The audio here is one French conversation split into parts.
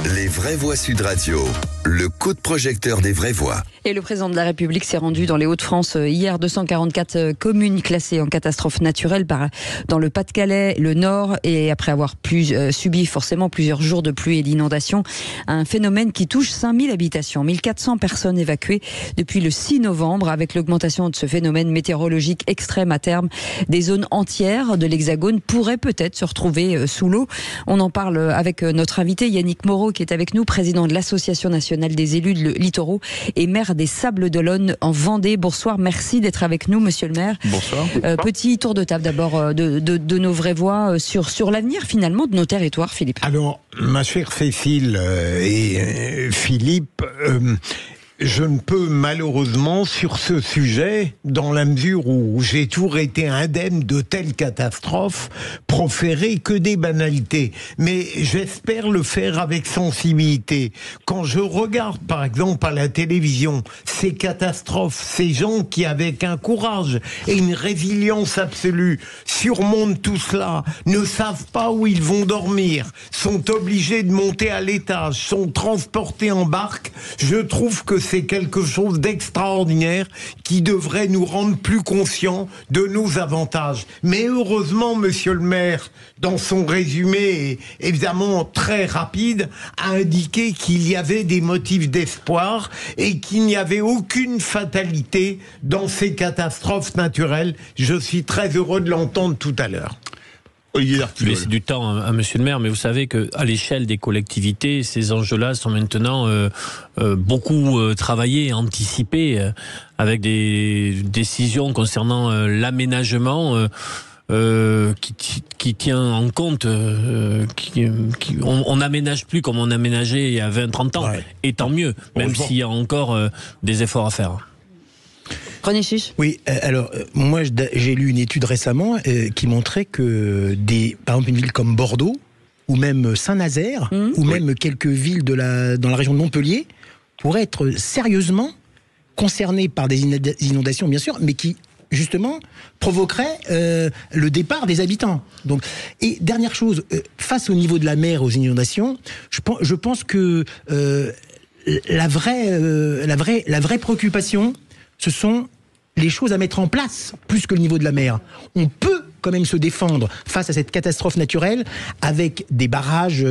Les vraies voix Sud Radio, le coup de projecteur des vraies voix. Et le président de la République s'est rendu dans les Hauts-de-France hier. 244 communes classées en catastrophe naturelle dans le Pas-de-Calais, le Nord, et après avoir subi forcément plusieurs jours de pluie et d'inondations, un phénomène qui touche 5000 habitations, 1400 personnes évacuées depuis le 6 novembre. Avec l'augmentation de ce phénomène météorologique extrême à terme, des zones entières de l'Hexagone pourraient peut-être se retrouver sous l'eau. On en parle avec notre invité Yannick Moreau, qui est avec nous, président de l'Association nationale des élus de littoraux et maire des Sables-d'Olonne en Vendée. Bonsoir, merci d'être avec nous, monsieur le maire. Bonsoir. Petit tour de table d'abord de nos vraies voix sur l'avenir finalement de nos territoires, Philippe. Alors, ma chère Cécile et Philippe, je ne peux malheureusement sur ce sujet, dans la mesure où j'ai toujours été indemne de telles catastrophes, proférer que des banalités. Mais j'espère le faire avec sensibilité. Quand je regarde par exemple à la télévision ces catastrophes, ces gens qui avec un courage et une résilience absolue surmontent tout cela, ne savent pas où ils vont dormir, sont obligés de monter à l'étage, sont transportés en barque, je trouve que c'est quelque chose d'extraordinaire qui devrait nous rendre plus conscients de nos avantages. Mais heureusement, monsieur le maire, dans son résumé évidemment très rapide, a indiqué qu'il y avait des motifs d'espoir et qu'il n'y avait aucune fatalité dans ces catastrophes naturelles. Je suis très heureux de l'entendre tout à l'heure. Je vais laisser du temps à monsieur le maire, mais vous savez qu'à l'échelle des collectivités, ces enjeux-là sont maintenant beaucoup travaillés, anticipés, avec des décisions concernant l'aménagement qui tient en compte, on n'aménage plus comme on aménageait il y a 20-30 ans, ouais. Et tant mieux, même s'il y a encore des efforts à faire. René Chiche. Oui, alors moi j'ai lu une étude récemment qui montrait que par exemple une ville comme Bordeaux ou même Saint-Nazaire ou même quelques villes dans la région de Montpellier pourraient être sérieusement concernées par des inondations bien sûr, mais qui justement provoqueraient le départ des habitants. Donc, et dernière chose, face au niveau de la mer, aux inondations, je pense que la vraie préoccupation, ce sont les choses à mettre en place, plus que le niveau de la mer. On peut quand même se défendre face à cette catastrophe naturelle avec des barrages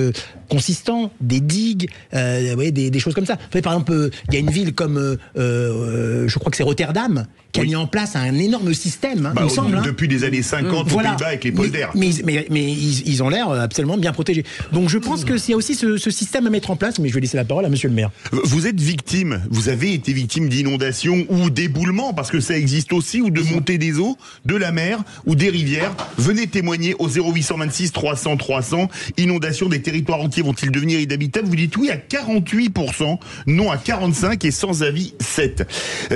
consistants, des digues, des choses comme ça. Vous savez, par exemple, il y a une ville comme, je crois que c'est Rotterdam, qui a mis en place un énorme système, il me semble. Depuis les années 50 aux Pays-Bas avec les polders. Mais ils ont l'air absolument bien protégés. Donc je pense qu'il y a aussi ce système à mettre en place, mais je vais laisser la parole à monsieur le maire. Vous êtes victime, vous avez été victime d'inondations ou d'éboulements, parce que ça existe aussi, ou de montée des eaux, de la mer ou des rivières. Venez témoigner au 0826 300 300. Inondation des territoires entiers vont-ils devenir inhabitables? Vous dites oui à 48%, non à 45% et sans avis 7%.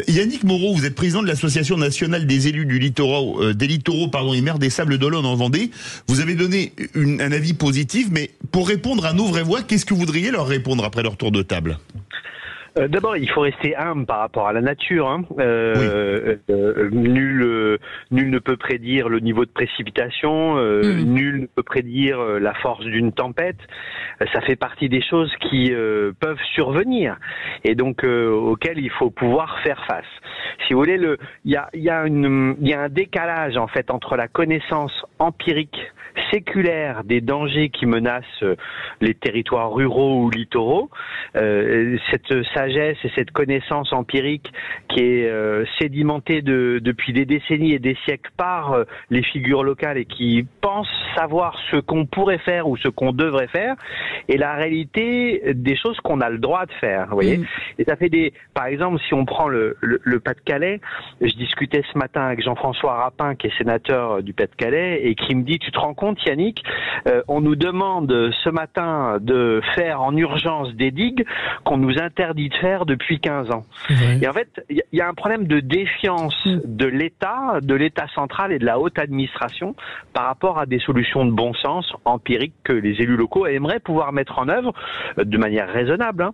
Yannick Moreau, vous êtes président de l'Association nationale des élus des littoraux et maire des Sables-d'Olonne en Vendée. Vous avez donné un avis positif, mais pour répondre à nos vraies voix, qu'est-ce que vous voudriez leur répondre après leur tour de table? D'abord, il faut rester humble par rapport à la nature. Nul ne peut prédire le niveau de précipitation, nul ne peut prédire la force d'une tempête. Ça fait partie des choses qui peuvent survenir et donc auxquelles il faut pouvoir faire face. Si vous voulez, il y a un décalage en fait entre la connaissance empirique séculaire des dangers qui menacent les territoires ruraux ou littoraux, cette sagesse et cette connaissance empirique qui est sédimentée depuis des décennies et des siècles par les figures locales et qui pensent savoir ce qu'on pourrait faire ou ce qu'on devrait faire, et la réalité des choses qu'on a le droit de faire. Vous voyez. Et ça fait par exemple, si on prend le Pas-de-Calais, je discutais ce matin avec Jean-François Rapin, qui est sénateur du Pas-de-Calais, et qui me dit, tu te rends compte, Yannick, on nous demande ce matin de faire en urgence des digues qu'on nous interdit de faire depuis 15 ans. Et en fait, il y a un problème de défiance de l'État central et de la haute administration par rapport à des solutions de bon sens empiriques que les élus locaux aimeraient pouvoir mettre en œuvre de manière raisonnable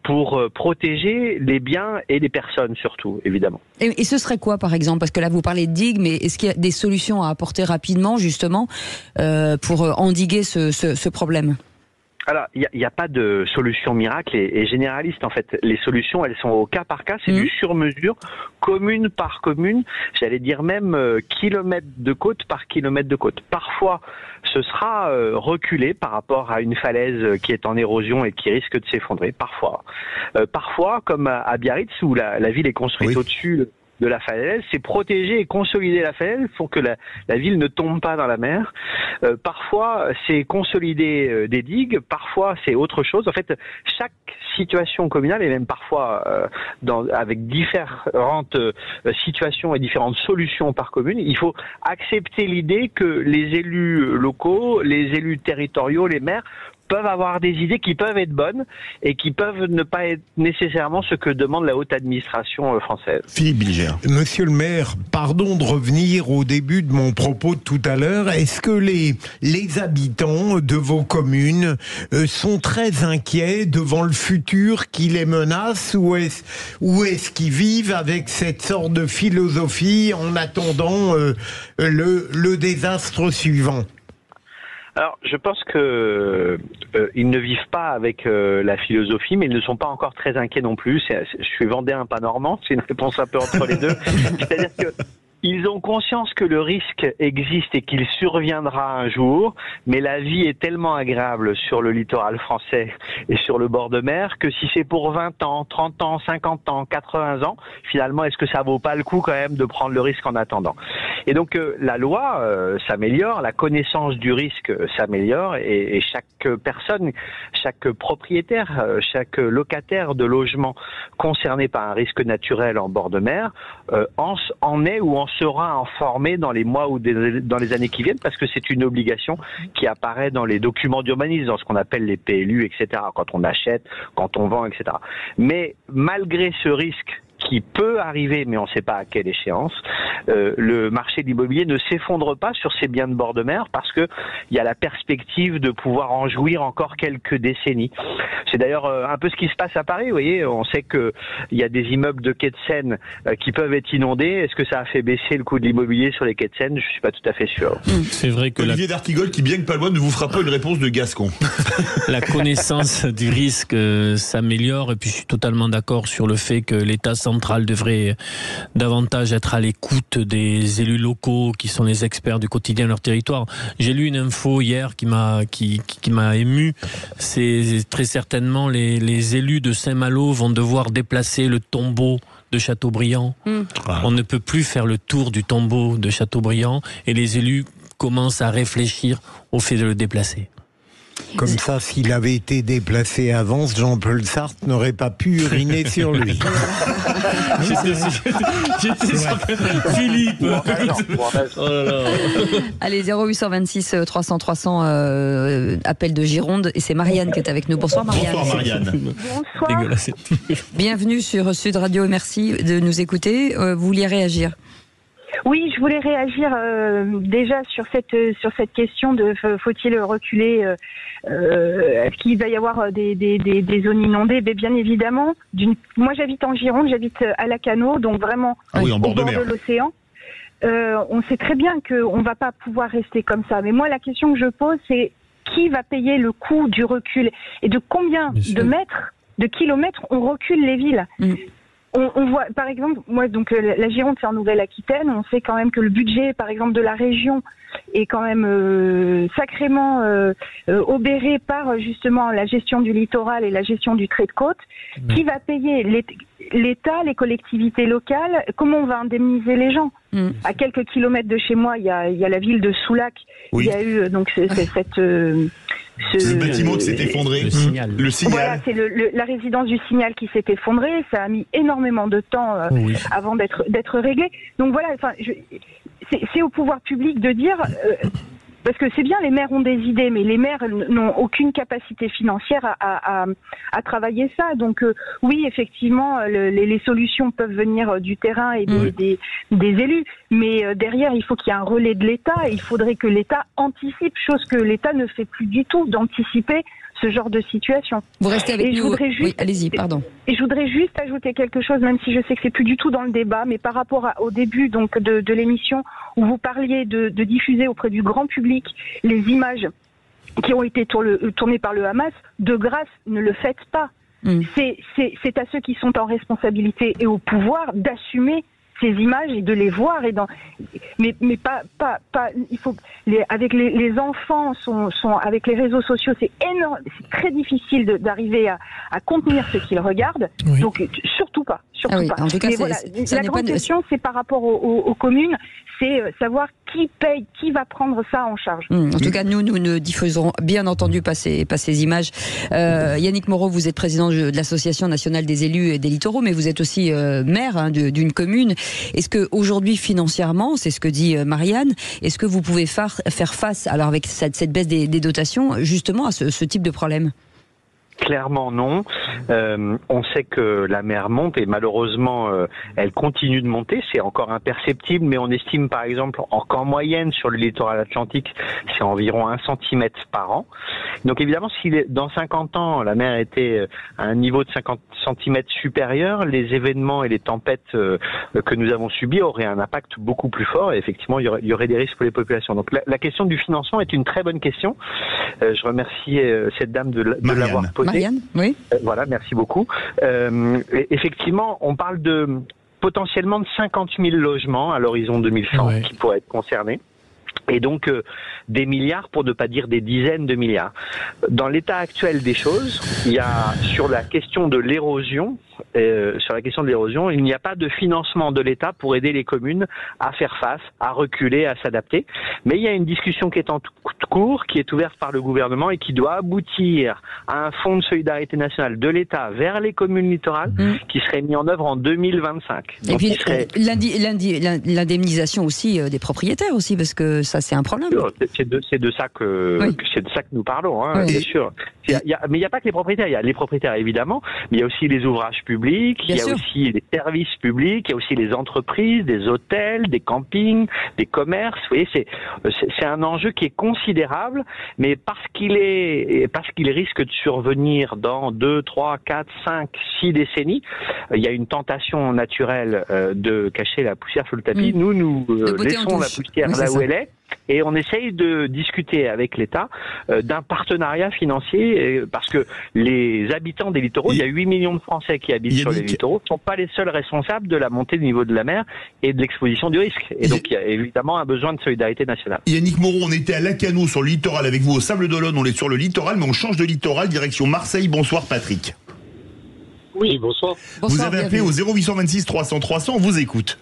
pour protéger les biens et les personnes surtout, évidemment. Et ce serait quoi, par exemple? Parce que là, vous parlez de digues, mais est-ce qu'il y a des solutions à apporter rapidement, justement, pour endiguer ce problème? Alors, il n'y a pas de solution miracle et généraliste. En fait, les solutions, elles sont au cas par cas. C'est du sur-mesure, commune par commune. J'allais dire même kilomètre de côte par kilomètre de côte. Parfois, ce sera reculé par rapport à une falaise qui est en érosion et qui risque de s'effondrer. Parfois. Parfois, comme à Biarritz, où la ville est construite au-dessus de la falaise, c'est protéger et consolider la falaise pour que la ville ne tombe pas dans la mer. Parfois, c'est consolider des digues, parfois c'est autre chose. En fait, chaque situation communale, et même parfois avec différentes situations et différentes solutions par commune, il faut accepter l'idée que les élus locaux, les élus territoriaux, les maires, peuvent avoir des idées qui peuvent être bonnes et qui peuvent ne pas être nécessairement ce que demande la haute administration française. Philippe Bilger. Monsieur le maire, pardon de revenir au début de mon propos de tout à l'heure. Est-ce que les habitants de vos communes sont très inquiets devant le futur qui les menace, ou est-ce qu'ils vivent avec cette sorte de philosophie en attendant le désastre suivant ? Alors, je pense que ils ne vivent pas avec la philosophie, mais ils ne sont pas encore très inquiets non plus. Je suis vendéen, pas normand, c'est une réponse un peu entre les deux. C'est-à-dire que ils ont conscience que le risque existe et qu'il surviendra un jour, mais la vie est tellement agréable sur le littoral français et sur le bord de mer que si c'est pour 20 ans, 30 ans, 50 ans, 80 ans, finalement, est-ce que ça vaut pas le coup quand même de prendre le risque en attendant ? Et donc la loi s'améliore, la connaissance du risque s'améliore et chaque personne, chaque propriétaire, chaque locataire de logement concerné par un risque naturel en bord de mer en est ou en sera informé dans les mois ou dans les années qui viennent, parce que c'est une obligation qui apparaît dans les documents d'urbanisme, dans ce qu'on appelle les PLU, etc., quand on achète, quand on vend, etc. Mais malgré ce risque qui peut arriver, mais on ne sait pas à quelle échéance, le marché de l'immobilier ne s'effondre pas sur ces biens de bord de mer parce que il y a la perspective de pouvoir en jouir encore quelques décennies. C'est d'ailleurs un peu ce qui se passe à Paris, vous voyez, on sait que il y a des immeubles de quai de Seine qui peuvent être inondés. Est-ce que ça a fait baisser le coût de l'immobilier sur les quais de Seine ? Je suis pas tout à fait sûr. C'est vrai que Olivier d'Artigol, qui bien que pas loin, ne vous fera pas une réponse de Gascon. La connaissance du risque s'améliore, et puis je suis totalement d'accord sur le fait que l'État central devrait davantage être à l'écoute des élus locaux qui sont les experts du quotidien de leur territoire. J'ai lu une info hier qui m'a ému. C'est très certainement les élus de Saint-Malo vont devoir déplacer le tombeau de Châteaubriand. On ne peut plus faire le tour du tombeau de Châteaubriand et les élus commencent à réfléchir au fait de le déplacer. Comme ça, s'il avait été déplacé avant, Jean-Paul Sartre n'aurait pas pu uriner sur lui. J'étais sur Philippe. Oh là là. Allez, 0826 300 300, appel de Gironde, et c'est Marianne qui est avec nous. Bonsoir Marianne. Bonsoir Marianne. Bonsoir. Bienvenue sur Sud Radio et merci de nous écouter. Vous vouliez réagir ? Oui, je voulais réagir déjà sur cette question de faut-il reculer, est-ce qu'il va y avoir des zones inondées? Mais bien évidemment. Moi, j'habite en Gironde, j'habite à Lacanau, donc vraiment en bord de mer. De l'océan. On sait très bien qu'on ne va pas pouvoir rester comme ça. Mais moi, la question que je pose, c'est qui va payer le coût du recul et de combien de mètres, de kilomètres on recule les villes? On voit, par exemple, moi, donc la Gironde, c'est en Nouvelle-Aquitaine. On sait quand même que le budget, par exemple, de la région est quand même sacrément obéré par justement la gestion du littoral et la gestion du trait de côte. Qui va payer? L'État, les collectivités locales. Comment on va indemniser les gens? À quelques kilomètres de chez moi, il y a la ville de Soulac. Il y a eu donc le bâtiment qui s'est effondré. Le Signal. Voilà, c'est la résidence du Signal qui s'est effondrée. Ça a mis énormément de temps avant d'être réglé. Donc voilà, enfin, c'est au pouvoir public de dire. Parce que c'est bien, les maires ont des idées, mais les maires n'ont aucune capacité financière à travailler ça. Donc oui, effectivement, les solutions peuvent venir du terrain et des élus, mais derrière, il faut qu'il y ait un relais de l'État. Et il faudrait que l'État anticipe, chose que l'État ne fait plus du tout, d'anticiper ce genre de situation. Vous restez avec nous. Oui, allez-y, pardon. Et je voudrais juste ajouter quelque chose, même si je sais que c'est plus du tout dans le débat, mais par rapport au début donc de l'émission où vous parliez de diffuser auprès du grand public les images qui ont été tournés par le Hamas, de grâce, ne le faites pas. C'est à ceux qui sont en responsabilité et au pouvoir d'assumer ces images et de les voir mais pas il faut avec les enfants sont avec les réseaux sociaux, c'est énorme, c'est très difficile d'arriver à contenir ce qu'ils regardent. Donc surtout pas. En tout cas, mais voilà, la grande question, c'est par rapport aux communes, c'est savoir qui paye, qui va prendre ça en charge. En tout cas, nous ne diffuserons bien entendu pas ces images. Yannick Moreau, vous êtes président de l'Association nationale des élus et des littoraux, mais vous êtes aussi maire d'une commune. Est-ce que aujourd'hui, financièrement, c'est ce que dit Marianne, est-ce que vous pouvez faire face, alors avec cette baisse des dotations, justement à ce type de problème ? Clairement non. On sait que la mer monte et malheureusement elle continue de monter. C'est encore imperceptible, mais on estime par exemple qu'en moyenne sur le littoral atlantique, c'est environ 1 cm par an. Donc évidemment, si dans 50 ans la mer était à un niveau de 50 cm supérieur, les événements et les tempêtes que nous avons subis auraient un impact beaucoup plus fort et effectivement il y aurait des risques pour les populations. Donc la question du financement est une très bonne question. Je remercie cette dame de l'avoir posée. Marianne, oui. Voilà, merci beaucoup. Effectivement, on parle potentiellement de 50 000 logements à l'horizon 2100 qui pourraient être concernés. Et donc des milliards, pour ne pas dire des dizaines de milliards. Dans l'état actuel des choses, il y a sur la question de l'érosion, il n'y a pas de financement de l'État pour aider les communes à faire face, à reculer, à s'adapter. Mais il y a une discussion qui est en cours, qui est ouverte par le gouvernement et qui doit aboutir à un fonds de solidarité nationale de l'État vers les communes littorales qui serait mis en œuvre en 2025. Et puis l'indemnisation aussi des propriétaires aussi, parce que ça c'est un problème. C'est de ça que nous parlons, bien sûr. Mais il n'y a pas que les propriétaires. Il y a les propriétaires évidemment, mais il y a aussi les ouvrages publics, il y a aussi les services publics, il y a aussi les entreprises, des hôtels, des campings, des commerces. Vous voyez, c'est un enjeu qui est considérable, mais parce qu'il risque de survenir dans 2, 3, 4, 5, 6 décennies, il y a une tentation naturelle de cacher la poussière sous le tapis. Nous laissons la poussière là où elle est. Et on essaye de discuter avec l'État d'un partenariat financier parce que les habitants des littoraux, il y a 8 millions de Français qui habitent sur les littoraux, ne sont pas les seuls responsables de la montée du niveau de la mer et de l'exposition du risque. Et donc il y a évidemment un besoin de solidarité nationale. Yannick Moreau, on était à Lacanau sur le littoral avec vous au Sable d'Olonne, on est sur le littoral, mais on change de littoral, direction Marseille. Bonsoir Patrick. Oui, bonsoir. Vous avez appelé au 0826 300 300, on vous écoute.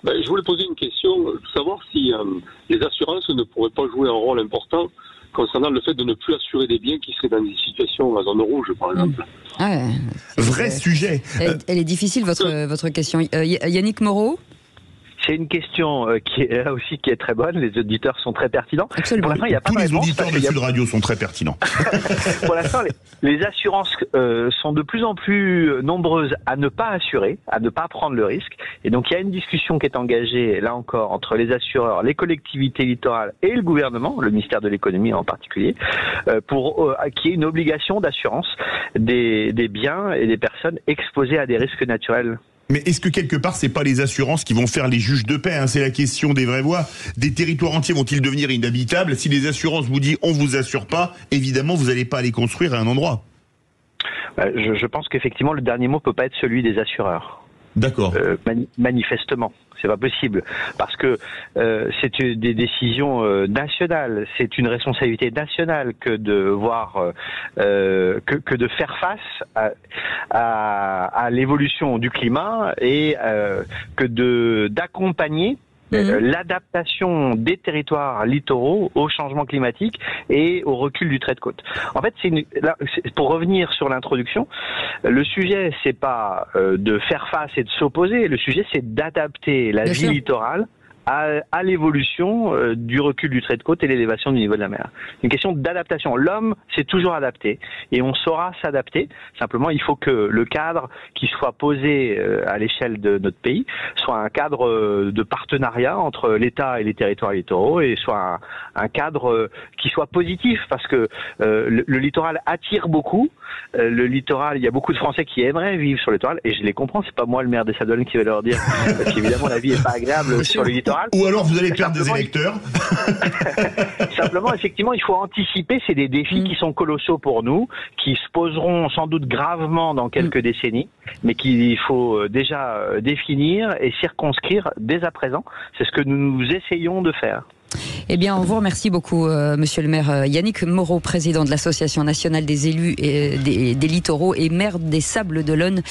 Je voulais poser une question, savoir si les assurances ne pourraient pas jouer un rôle important concernant le fait de ne plus assurer des biens qui seraient dans des situations à zone rouge, par exemple. Vrai sujet. Elle est difficile, votre question. Yannick Moreau ? C'est une question qui est très bonne. Les auditeurs sont très pertinents. Absolument. Pour l'instant, il y a pas Tous de les réponse, auditeurs de Sud Radio sont très pertinents. Pour l'instant, les assurances sont de plus en plus nombreuses à ne pas assurer, à ne pas prendre le risque. Et donc, il y a une discussion qui est engagée, là encore, entre les assureurs, les collectivités littorales et le gouvernement, le ministère de l'économie en particulier, pour qu'il y ait une obligation d'assurance des biens et des personnes exposées à des risques naturels. Mais est-ce que quelque part, c'est pas les assurances qui vont faire les juges de paix, C'est la question des vraies voix. Des territoires entiers vont-ils devenir inhabitables? Si les assurances vous disent on vous assure pas, évidemment, vous n'allez pas aller construire à un endroit. Je pense qu'effectivement, le dernier mot peut pas être celui des assureurs. D'accord. Manifestement, c'est pas possible parce que c'est des décisions nationales, c'est une responsabilité nationale que de voir que de faire face à l'évolution du climat et que d'accompagner l'adaptation des territoires littoraux au changement climatique et au recul du trait de côte. En fait, pour revenir sur l'introduction, le sujet c'est pas de faire face et de s'opposer, le sujet c'est d'adapter la vie littorale à l'évolution du recul du trait de côte et l'élévation du niveau de la mer. Une question d'adaptation. L'homme s'est toujours adapté et on saura s'adapter. Simplement, il faut que le cadre qui soit posé à l'échelle de notre pays soit un cadre de partenariat entre l'État et les territoires littoraux et soit un cadre qui soit positif parce que le littoral attire beaucoup le littoral, il y a beaucoup de Français qui aimeraient vivre sur le littoral, et je les comprends, c'est pas moi le maire des Sables-d'Olonne qui va leur dire, parce qu'évidemment la vie est pas agréable sur le littoral. Ou alors vous allez perdre des électeurs. Simplement, effectivement, il faut anticiper, c'est des défis qui sont colossaux pour nous, qui se poseront sans doute gravement dans quelques décennies, mais qu'il faut déjà définir et circonscrire dès à présent. C'est ce que nous essayons de faire. Eh bien, on vous remercie beaucoup, monsieur le maire Yannick Moreau, président de l'Association nationale des élus et des littoraux et maire des Sables-d'Olonne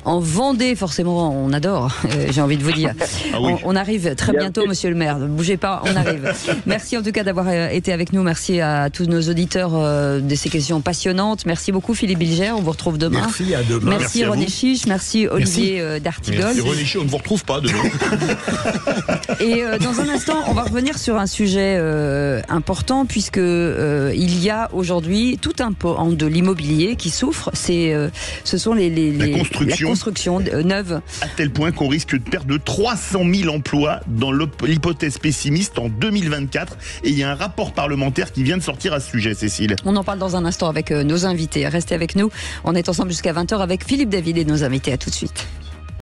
en Vendée. Forcément, on adore, j'ai envie de vous dire. Ah oui. On arrive très bientôt, monsieur le maire. Ne bougez pas, on arrive. Merci en tout cas d'avoir été avec nous. Merci à tous nos auditeurs de ces questions passionnantes. Merci beaucoup, Philippe Bilger. On vous retrouve demain. Merci, à demain. Merci René Chiche. Merci Olivier D'Artigol. Merci René Chiche, on ne vous retrouve pas demain. Et dans un instant, on va revenir sur un sujet important, puisque il y a aujourd'hui tout un pan de l'immobilier qui souffre. Ce sont la construction neuve. À tel point qu'on risque de perdre 300 000 emplois dans l'hypothèse pessimiste en 2024. Et il y a un rapport parlementaire qui vient de sortir à ce sujet, Cécile. On en parle dans un instant avec nos invités. Restez avec nous. On est ensemble jusqu'à 20h avec Philippe David et nos invités. À tout de suite.